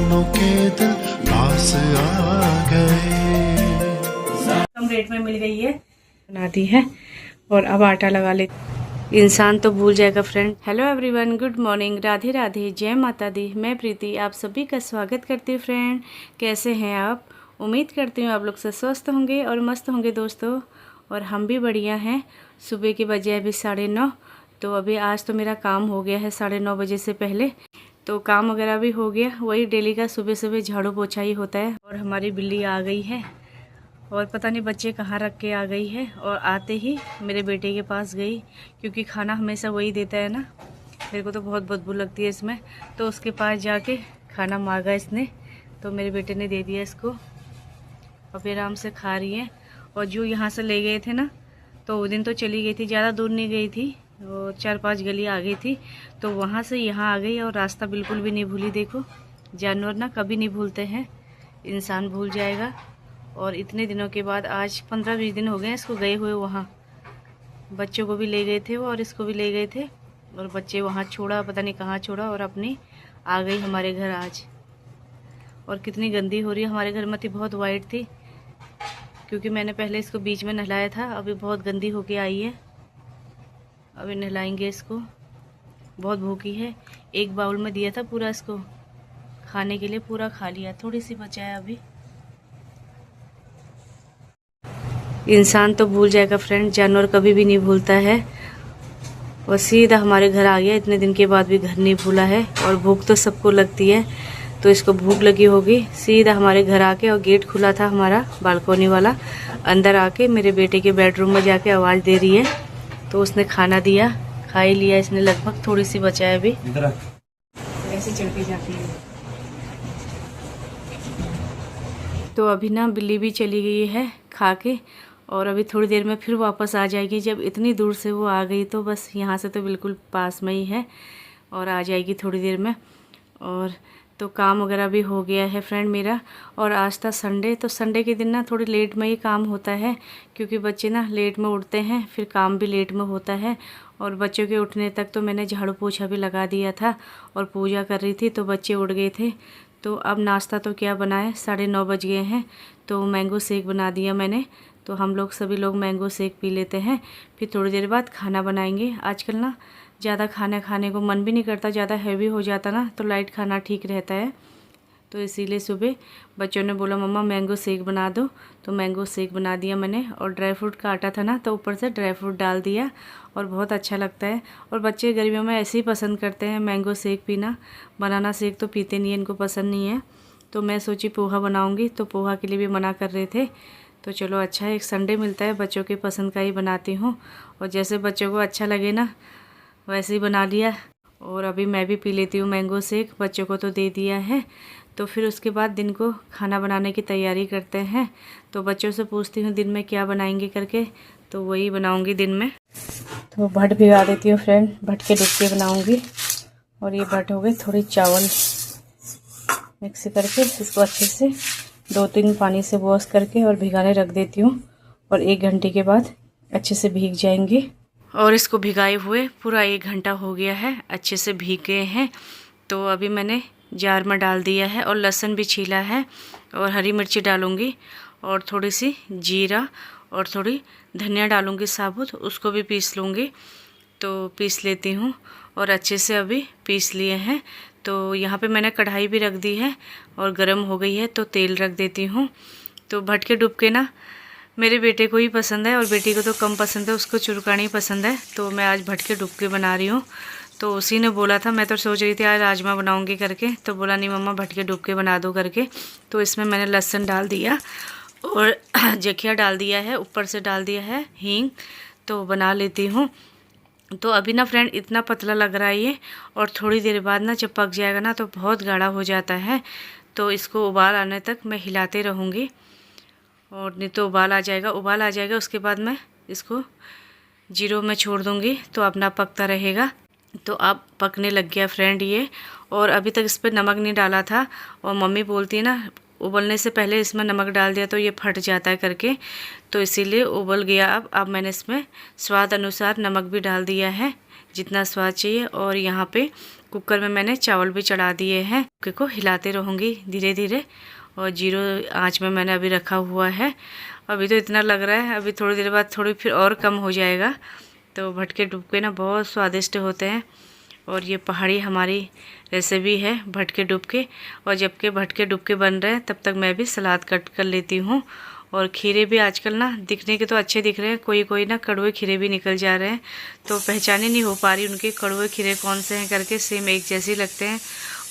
दोनों के दिल पास आ गए। कम रेट में मिल गई है, बना दी है और अब आटा लगा ले। इंसान तो भूल जाएगा friend. Hello everyone, good morning, Radhe Radhe, जय माता दी। मैं प्रीति आप सभी का स्वागत करती हूँ फ्रेंड। कैसे हैं आप? उम्मीद करती हूँ आप लोग से स्वस्थ होंगे और मस्त होंगे दोस्तों। और हम भी बढ़िया हैं। सुबह के बजे अभी 9:30, तो अभी आज तो मेरा काम हो गया है 9:30 बजे से पहले। तो काम वगैरह भी हो गया, वही डेली का सुबह सुबह झाड़ू पोछा ही होता है। और हमारी बिल्ली आ गई है और पता नहीं बच्चे कहाँ रख के आ गई है, और आते ही मेरे बेटे के पास गई, क्योंकि खाना हमेशा वही देता है ना। मेरे को तो बहुत बदबू लगती है इसमें, तो उसके पास जाके खाना मांगा इसने, तो मेरे बेटे ने दे दिया इसको। अभी आराम से खा रही है। और जो यहाँ से ले गए थे ना, तो वो दिन तो चली गई थी, ज़्यादा दूर नहीं गई थी, वो 4-5 गली आ गई थी, तो वहाँ से यहाँ आ गई और रास्ता बिल्कुल भी नहीं भूली। देखो, जानवर ना कभी नहीं भूलते हैं, इंसान भूल जाएगा। और इतने दिनों के बाद आज 15-20 दिन हो गए इसको गए हुए वहाँ। बच्चों को भी ले गए थे वो और इसको भी ले गए थे, और बच्चे वहाँ छोड़ा, पता नहीं कहाँ छोड़ा, और अपनी आ गई हमारे घर आज। और कितनी गंदी हो रही है, हमारे घर में थी बहुत वाइट थी, क्योंकि मैंने पहले इसको बीच में नहलाया था। अभी बहुत गंदी होके आई है, अभी नहलाएंगे इसको। बहुत भूखी है, एक बाउल में दिया था पूरा इसको खाने के लिए, पूरा खा लिया, थोड़ी सी बचा है अभी। इंसान तो भूल जाएगा फ्रेंड, जानवर कभी भी नहीं भूलता है। और सीधा हमारे घर आ गया, इतने दिन के बाद भी घर नहीं भूला है। और भूख तो सबको लगती है, तो इसको भूख लगी होगी, सीधा हमारे घर आके, और गेट खुला था हमारा बालकोनी वाला, अंदर आके मेरे बेटे के बेडरूम में जाके आवाज़ दे रही है। तो उसने खाना दिया, खा ही लिया इसने लगभग, थोड़ी सी बचा है अभी। ऐसे चढ़ के जाती है। तो अभी ना बिल्ली भी चली गई है खा के, और अभी थोड़ी देर में फिर वापस आ जाएगी। जब इतनी दूर से वो आ गई, तो बस यहाँ से तो बिल्कुल पास में ही है, और आ जाएगी थोड़ी देर में। और तो काम वगैरह भी हो गया है फ्रेंड मेरा। और आज था संडे, तो संडे के दिन ना थोड़ी लेट में ही काम होता है, क्योंकि बच्चे ना लेट में उठते हैं, फिर काम भी लेट में होता है। और बच्चों के उठने तक तो मैंने झाड़ू पोछा भी लगा दिया था और पूजा कर रही थी, तो बच्चे उठ गए थे। तो अब नाश्ता तो क्या बनाए, 9:30 बज गए हैं, तो मैंगो शेक बना दिया मैंने। तो हम लोग सभी लोग मैंगो शेक पी लेते हैं, फिर थोड़ी देर बाद खाना बनाएंगे। आजकल ना ज़्यादा खाना खाने को मन भी नहीं करता, ज़्यादा हैवी हो जाता ना, तो लाइट खाना ठीक रहता है। तो इसीलिए सुबह बच्चों ने बोला मम्मा मैंगो शेक बना दो, तो मैंगो शेक बना दिया मैंने। और ड्राई फ्रूट का आटा था ना, तो ऊपर से ड्राई फ्रूट डाल दिया, और बहुत अच्छा लगता है। और बच्चे गर्मियों में ऐसे ही पसंद करते हैं मैंगो शेक पीना, बनाना शेक तो पीते नहीं है, इनको पसंद नहीं है। तो मैं सोची पोहा बनाऊँगी, तो पोहा के लिए भी मना कर रहे थे, तो चलो अच्छा है, एक संडे मिलता है, बच्चों की पसंद का ही बनाती हूँ। और जैसे बच्चों को अच्छा लगे ना, वैसे ही बना लिया। और अभी मैं भी पी लेती हूँ मैंगो शेक, बच्चों को तो दे दिया है। तो फिर उसके बाद दिन को खाना बनाने की तैयारी करते हैं। तो बच्चों से पूछती हूँ दिन में क्या बनाएंगे करके, तो वही बनाऊँगी दिन में। तो भट भिगा देती हूँ फ्रेंड, भट के डुबके बनाऊँगी। और ये भट हो गए, थोड़ी चावल मिक्स करके इसको अच्छे से 2-3 पानी से वॉश करके और भिगाने रख देती हूँ, और 1 घंटे के बाद अच्छे से भीग जाएंगे। और इसको भिगाए हुए पूरा 1 घंटा हो गया है, अच्छे से भीग गए हैं। तो अभी मैंने जार में डाल दिया है, और लहसुन भी छीला है, और हरी मिर्ची डालूँगी, और थोड़ी सी जीरा और थोड़ी धनिया डालूँगी साबुत, उसको भी पीस लूँगी। तो पीस लेती हूँ, और अच्छे से अभी पीस लिए हैं। तो यहाँ पे मैंने कढ़ाई भी रख दी है, और गरम हो गई है, तो तेल रख देती हूँ। तो भट के डुबके ना मेरे बेटे को ही पसंद है, और बेटी को तो कम पसंद है, उसको चुरकानी पसंद है। तो मैं आज भट के डुबके बना रही हूँ। तो उसी ने बोला था, मैं तो सोच रही थी आज राजमा बनाऊँगी करके, तो बोला नहीं मम्मा भट के डुबके बना दो करके। तो इसमें मैंने लहसुन डाल दिया, और जखिया डाल दिया है, ऊपर से डाल दिया है हींग। तो बना लेती हूँ। तो अभी ना फ्रेंड इतना पतला लग रहा है ये, और थोड़ी देर बाद ना जब पक जाएगा ना, तो बहुत गाढ़ा हो जाता है। तो इसको उबाल आने तक मैं हिलाते रहूँगी, और नहीं तो उबाल आ जाएगा, उसके बाद मैं इसको जीरो में छोड़ दूँगी, तो अपना पकता रहेगा। तो अब पकने लग गया फ्रेंड ये। और अभी तक इस पर नमक नहीं डाला था, और मम्मी बोलती है ना उबलने से पहले इसमें नमक डाल दिया तो ये फट जाता है करके, तो इसीलिए उबल गया। अब मैंने इसमें स्वाद अनुसार नमक भी डाल दिया है, जितना स्वाद चाहिए। और यहाँ पे कुकर में मैंने चावल भी चढ़ा दिए हैं। कुकर को हिलाते रहूँगी धीरे धीरे, और 0 आंच में मैंने अभी रखा हुआ है। अभी तो इतना लग रहा है, अभी थोड़ी देर बाद थोड़ी फिर और कम हो जाएगा। तो भटके डुबके ना बहुत स्वादिष्ट होते हैं, और ये पहाड़ी हमारी रेसिपी है भटके डुबके। और जबकि भटके डुबके बन रहे हैं तब तक मैं भी सलाद कट कर लेती हूँ। और खीरे भी आजकल ना दिखने के तो अच्छे दिख रहे हैं, कोई कोई ना कड़वे खीरे भी निकल जा रहे हैं, तो पहचान ही नहीं हो पा रही उनके कड़वे खीरे कौन से हैं करके। सेम एक जैसे ही लगते हैं,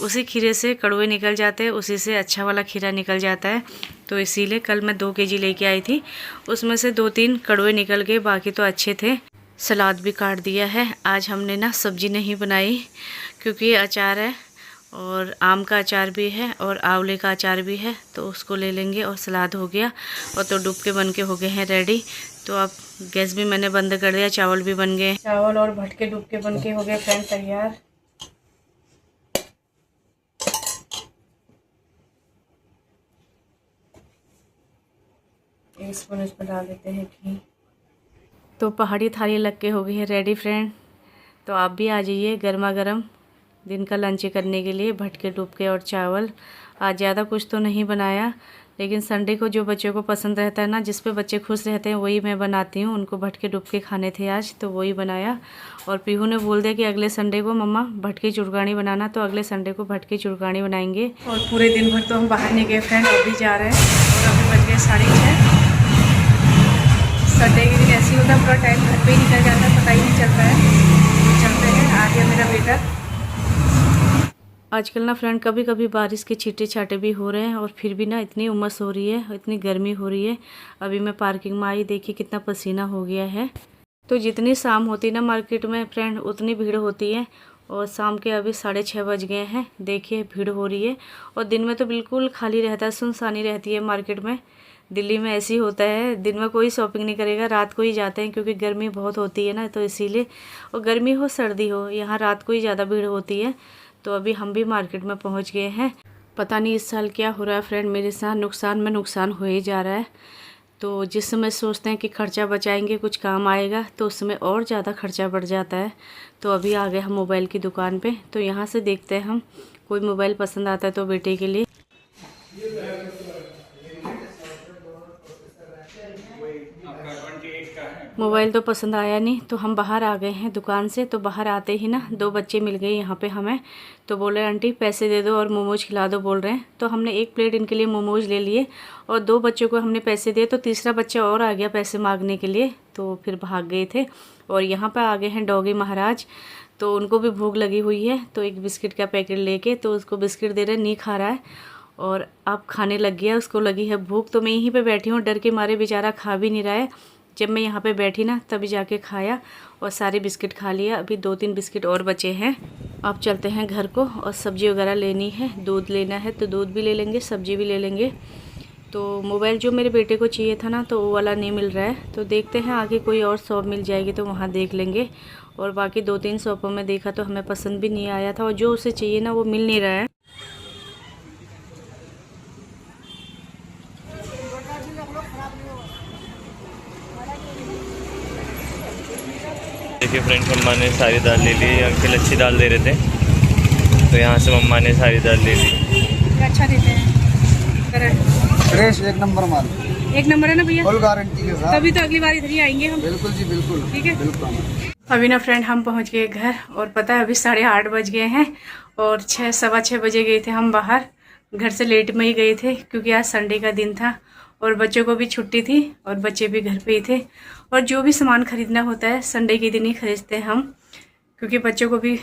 उसी खीरे से कड़वे निकल जाते हैं, उसी से अच्छा वाला खीरा निकल जाता है। तो इसीलिए कल मैं 2 केजी लेके आई थी, उसमें से 2-3 कड़वे निकल गए, बाकी तो अच्छे थे। सलाद भी काट दिया है। आज हमने ना सब्जी नहीं बनाई क्योंकि अचार है, और आम का अचार भी है और आंवले का अचार भी है, तो उसको ले लेंगे और सलाद हो गया। और तो डुबके बन के हो गए हैं रेडी। तो अब गैस भी मैंने बंद कर दिया, चावल भी बन गए। चावल और भटके डुबके बन के हो गए फ्रेंड तैयार। एक स्पून इसमें डाल देते हैं घी। तो पहाड़ी थाली लग के हो गई है रेडी फ्रेंड। तो आप भी आ जाइए गर्मा गर्म दिन का लंच करने के लिए। भटके डुबके और चावल। आज ज़्यादा कुछ तो नहीं बनाया, लेकिन संडे को जो बच्चों को पसंद रहता है ना, जिस पे बच्चे खुश रहते हैं वही मैं बनाती हूँ। उनको भटके डुबके खाने थे आज, तो वही बनाया। और पीहू ने बोल दिया कि अगले संडे को मम्मा भटके चुरगानी बनाना, तो अगले संडे को भटके चुरगानी बनाएंगे। और पूरे दिन भर तो हम बाहर नहीं गए फ्रेंड, अभी जा रहे हैं। और अभी बज गए 6:30। संडे के दिन ऐसे ही होता है, पूरा टाइम घर पे ही निकल जाता है, पता ही नहीं चलता है। चलते हैं, आ गया मेरा बेटा। आजकल ना फ्रेंड कभी कभी बारिश के छींटे छाटे भी हो रहे हैं, और फिर भी ना इतनी उमस हो रही है, इतनी गर्मी हो रही है। अभी मैं पार्किंग में आई, देखिए कितना पसीना हो गया है। तो जितनी शाम होती है ना मार्केट में फ्रेंड, उतनी भीड़ होती है। और शाम के अभी 6:30 बज गए हैं, देखिए भीड़ हो रही है। और दिन में तो बिल्कुल खाली रहता है, सुनसानी रहती है मार्केट में। दिल्ली में ऐसे ही होता है, दिन में कोई शॉपिंग नहीं करेगा, रात को ही जाते हैं, क्योंकि गर्मी बहुत होती है ना, तो इसीलिए। और गर्मी हो सर्दी हो, यहाँ रात को ही ज़्यादा भीड़ होती है। तो अभी हम भी मार्केट में पहुँच गए हैं। पता नहीं इस साल क्या हो रहा है फ्रेंड, मेरे साथ नुकसान में नुकसान हो ही जा रहा है। तो जिस समय सोचते हैं कि खर्चा बचाएंगे, कुछ काम आएगा, तो उस समय और ज़्यादा खर्चा बढ़ जाता है। तो अभी आ गए हम मोबाइल की दुकान पे। तो यहाँ से देखते हैं हम, कोई मोबाइल पसंद आता है तो बेटे के लिए। मोबाइल तो पसंद आया नहीं, तो हम बाहर आ गए हैं दुकान से। तो बाहर आते ही ना 2 बच्चे मिल गए यहाँ पे हमें। तो बोल रहे आंटी पैसे दे दो और मोमोज खिला दो बोल रहे हैं। तो हमने 1 प्लेट इनके लिए मोमोज ले लिए, और 2 बच्चों को हमने पैसे दिए। तो तीसरा बच्चा और आ गया पैसे मांगने के लिए, तो फिर भाग गए थे। और यहाँ पर आ गए हैं डॉगी महाराज, तो उनको भी भूख लगी हुई है। तो एक बिस्किट का पैकेट लेके, तो उसको बिस्किट दे रहे, नहीं खा रहा है, और अब खाने लग गया, उसको लगी है भूख। तो मैं यहीं पे बैठी हूँ, डर के मारे बेचारा खा भी नहीं रहा है। जब मैं यहाँ पे बैठी ना, तभी जाके खाया और सारे बिस्किट खा लिया। अभी 2-3 बिस्किट और बचे हैं। अब चलते हैं घर को, और सब्ज़ी वगैरह लेनी है, दूध लेना है तो दूध भी ले लेंगे, सब्ज़ी भी ले लेंगे। तो मोबाइल जो मेरे बेटे को चाहिए था ना, तो वो वाला नहीं मिल रहा है। तो देखते हैं आगे कोई और शॉप मिल जाएगी तो वहाँ देख लेंगे। और बाकी 2-3 शॉपों में देखा तो हमें पसंद भी नहीं आया था, और जो उसे चाहिए ना वो मिल नहीं रहा है। देखिए फ्रेंड, मम्मा ने सारी दाल ले ली। अंकल अच्छी दाल दे रहे थे, तो यहाँ से मम्मा ने सारी दाल ले ली। अच्छा देते हैं, फ्रेश एक नंबर माल, 1 नंबर है ना भैया, फुल गारंटी के साथ। तभी तो अगली बार इधर ही आएंगे हम। बिल्कुल जी बिल्कुल, ठीक है बिल्कुल। अभी ना फ्रेंड हम पहुँच गए घर, और पता है अभी 8:30 बज गए हैं, और 6-6:15 बजे गए थे हम बाहर। घर से लेट में ही गए थे, क्योंकि आज संडे का दिन था और बच्चों को भी छुट्टी थी, और बच्चे भी घर पे ही थे। और जो भी सामान खरीदना होता है संडे के दिन ही खरीदते हैं हम, क्योंकि बच्चों को भी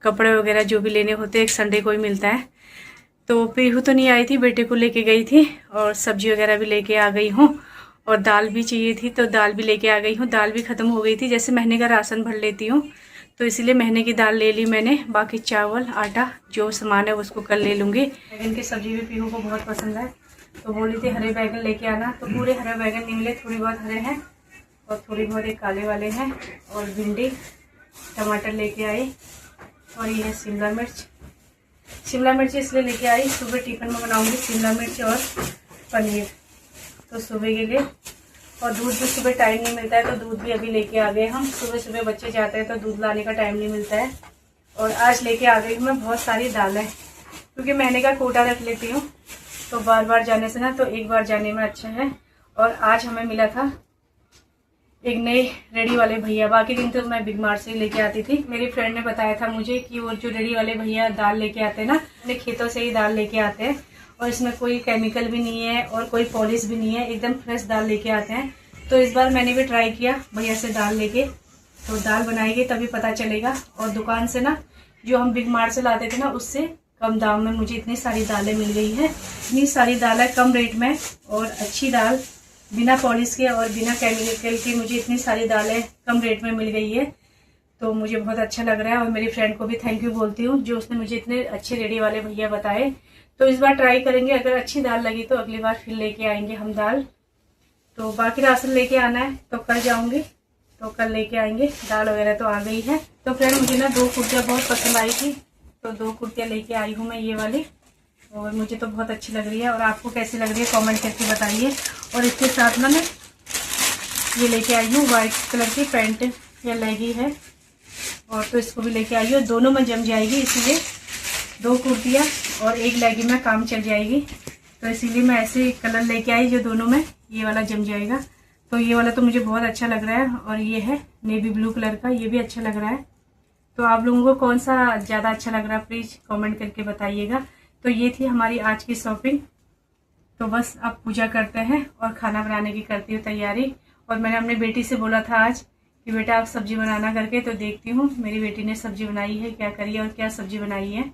कपड़े वगैरह जो भी लेने होते हैं एक संडे को ही मिलता है। तो पीहू तो नहीं आई थी, बेटे को लेके गई थी, और सब्जी वगैरह भी लेके आ गई हूँ। और दाल भी चाहिए थी, तो दाल भी लेके आ गई हूँ। दाल भी ख़त्म हो गई थी, जैसे महीने का राशन भर लेती हूँ, तो इसीलिए महीने की दाल ले ली मैंने। बाकी चावल आटा जो सामान है उसको कल ले लूँगी। बैगन की सब्ज़ी भी पीहू को बहुत पसंद है, तो बोली थी हरे बैगन लेके आना। तो पूरे हरे बैगन नहीं मिले, थोड़ी बहुत हरे हैं और थोड़ी बहुत एक काले वाले हैं। और भिंडी टमाटर लेके आई, और ये है शिमला मिर्च। शिमला मिर्च इसलिए लेके आई, सुबह टिफिन में बनाऊंगी शिमला मिर्च और पनीर, तो सुबह के लिए। और दूध भी सुबह टाइम नहीं मिलता है, तो दूध भी अभी लेके आ गए हम। सुबह सुबह बच्चे जाते हैं तो दूध लाने का टाइम नहीं मिलता है। और आज लेके आ गई हूँ मैं बहुत सारी दालें, क्योंकि महीने का कोटा रख लेती हूँ, तो बार बार जाने से ना तो एक बार जाने में अच्छा है। और आज हमें मिला था एक नए रेडी वाले भैया, बाकी दिन तो मैं बिग मार्ट से लेके आती थी। मेरी फ्रेंड ने बताया था मुझे कि वो जो रेडी वाले भैया दाल लेके आते हैं ना, अपने खेतों से ही दाल लेके आते हैं और इसमें कोई केमिकल भी नहीं है और कोई पॉलिश भी नहीं है, एकदम फ्रेश दाल लेके आते हैं। तो इस बार मैंने भी ट्राई किया भैया से दाल लेके, तो दाल बनाएगी तभी पता चलेगा। और दुकान से ना जो हम बिग मार्ट से लाते थे ना, उससे कम दाम में मुझे इतनी सारी दालें मिल गई है। इतनी सारी दाल है कम रेट में और अच्छी दाल, बिना पॉलिश के और बिना केमिकल की मुझे इतनी सारी दालें कम रेट में मिल गई है, तो मुझे बहुत अच्छा लग रहा है। और मेरी फ्रेंड को भी थैंक यू बोलती हूँ जो उसने मुझे इतने अच्छे रेडी वाले भैया बताए। तो इस बार ट्राई करेंगे, अगर अच्छी दाल लगी तो अगली बार फिर लेके आएंगे हम दाल। तो बाकी राशन लेके आना है तो कल जाऊंगी, तो कल लेके आएंगे। दाल वगैरह तो आ गई है। तो फ्रेंड मुझे ना 2 कुर्तियाँ बहुत पसंद आई थी, तो 2 कुर्तियाँ लेके आई हूँ मैं ये वाली, और मुझे तो बहुत अच्छी लग रही है। और आपको कैसी लग रही है कमेंट करके बताइए। और इसके साथ ना मैं ये लेके आई हूँ वाइट कलर की पैंट या लेगी है, और तो इसको भी लेके आई हूँ। दोनों में जम जाएगी, इसीलिए 2 कुर्तियाँ और 1 लेगी में काम चल जाएगी। तो इसीलिए मैं ऐसे कलर लेके आई जो दोनों में ये वाला जम जाएगा। तो ये वाला तो मुझे बहुत अच्छा लग रहा है, और ये है नेवी ब्लू कलर का, ये भी अच्छा लग रहा है। तो आप लोगों को कौन सा ज़्यादा अच्छा लग रहा है प्लीज़ कमेंट करके बताइएगा। तो ये थी हमारी आज की शॉपिंग। तो बस अब पूजा करते हैं और खाना बनाने की करती हूँ तैयारी। और मैंने अपनी बेटी से बोला था आज कि बेटा आप सब्जी बनाना करके, तो देखती हूँ मेरी बेटी ने सब्जी बनाई है, क्या करी है और क्या सब्जी बनाई है।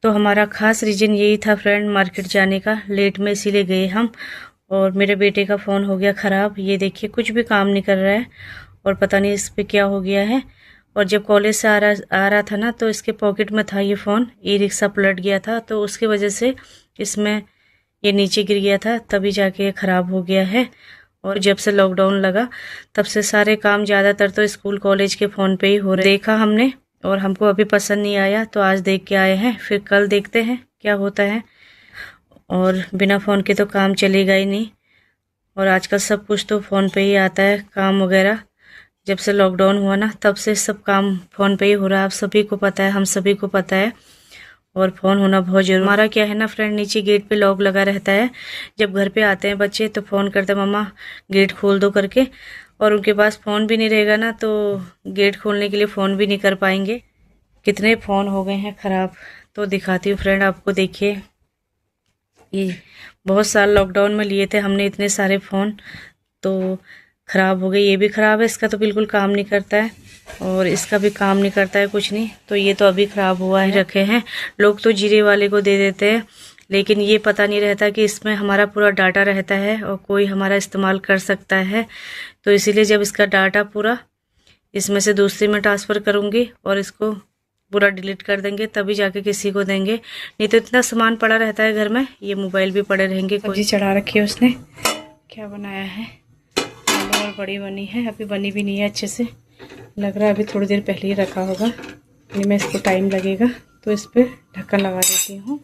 तो हमारा खास रीज़न यही था फ्रेंड मार्केट जाने का, लेट में इसीलिए गए हम। और मेरे बेटे का फ़ोन हो गया ख़राब, ये देखिए कुछ भी काम नहीं कर रहा है और पता नहीं इस पर क्या हो गया है। और जब कॉलेज से आ रहा था ना, तो इसके पॉकेट में था ये फ़ोन, ई रिक्शा पलट गया था, तो उसकी वजह से इसमें ये नीचे गिर गया था, तभी जाके ये ख़राब हो गया है। और जब से लॉकडाउन लगा तब से सारे काम ज़्यादातर तो स्कूल कॉलेज के फ़ोन पे ही हो रहे। देखा हमने और हमको अभी पसंद नहीं आया, तो आज देख के आए हैं, फिर कल देखते हैं क्या होता है। और बिना फ़ोन के तो काम चलेगा ही नहीं, और आजकल सब कुछ तो फ़ोन पे ही आता है काम वगैरह। जब से लॉकडाउन हुआ ना, तब से सब काम फ़ोन पे ही हो रहा है, आप सभी को पता है, हम सभी को पता है। और फ़ोन होना बहुत ज़रूरी। हमारा क्या है ना फ्रेंड, नीचे गेट पे लॉक लगा रहता है। जब घर पे आते हैं बच्चे तो फ़ोन करते हैं मम्मा गेट खोल दो करके, और उनके पास फ़ोन भी नहीं रहेगा ना, तो गेट खोलने के लिए फ़ोन भी नहीं कर पाएंगे। कितने फ़ोन हो गए हैं ख़राब। तो दिखाती हूँ फ्रेंड आपको, देखिए ये बहुत साल लॉकडाउन में लिए थे हमने इतने सारे फ़ोन, तो ख़राब हो गए। ये भी ख़राब है, इसका तो बिल्कुल काम नहीं करता है, और इसका भी काम नहीं करता है कुछ नहीं। तो ये तो अभी ख़राब हुआ है, रखे हैं। लोग तो जीरे वाले को दे देते हैं, लेकिन ये पता नहीं रहता कि इसमें हमारा पूरा डाटा रहता है और कोई हमारा इस्तेमाल कर सकता है। तो इसीलिए जब इसका डाटा पूरा इसमें से दूसरे में ट्रांसफ़र करूँगी और इसको पूरा डिलीट कर देंगे, तभी जाके किसी को देंगे। नहीं तो इतना सामान पड़ा रहता है घर में, ये मोबाइल भी पड़े रहेंगे। सब्जी चढ़ा रखी है उसने, क्या बनाया है, आलू और बड़ी बनी है, अभी बनी भी नहीं है अच्छे से, लग रहा है अभी थोड़ी देर पहले ही रखा होगा। मैं इसको टाइम लगेगा तो इस पर ढक्कन लगा देती हूँ।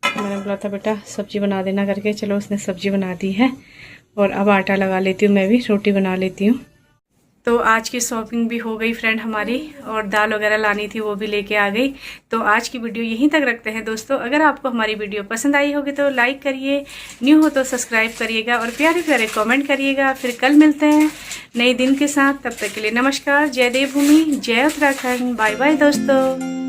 मैंने बोला था बेटा सब्जी बना देना करके, चलो उसने सब्जी बना दी है। और अब आटा लगा लेती हूँ, मैं भी रोटी बना लेती हूँ। तो आज की शॉपिंग भी हो गई फ्रेंड हमारी, और दाल वगैरह लानी थी वो भी लेके आ गई। तो आज की वीडियो यहीं तक रखते हैं दोस्तों। अगर आपको हमारी वीडियो पसंद आई होगी तो लाइक करिए, न्यू हो तो सब्सक्राइब करिएगा, और प्यारे प्यारे कमेंट करिएगा। फिर कल मिलते हैं नए दिन के साथ, तब तक के लिए नमस्कार। जय देवभूमि, जय उत्तराखंड, बाय बाय दोस्तों।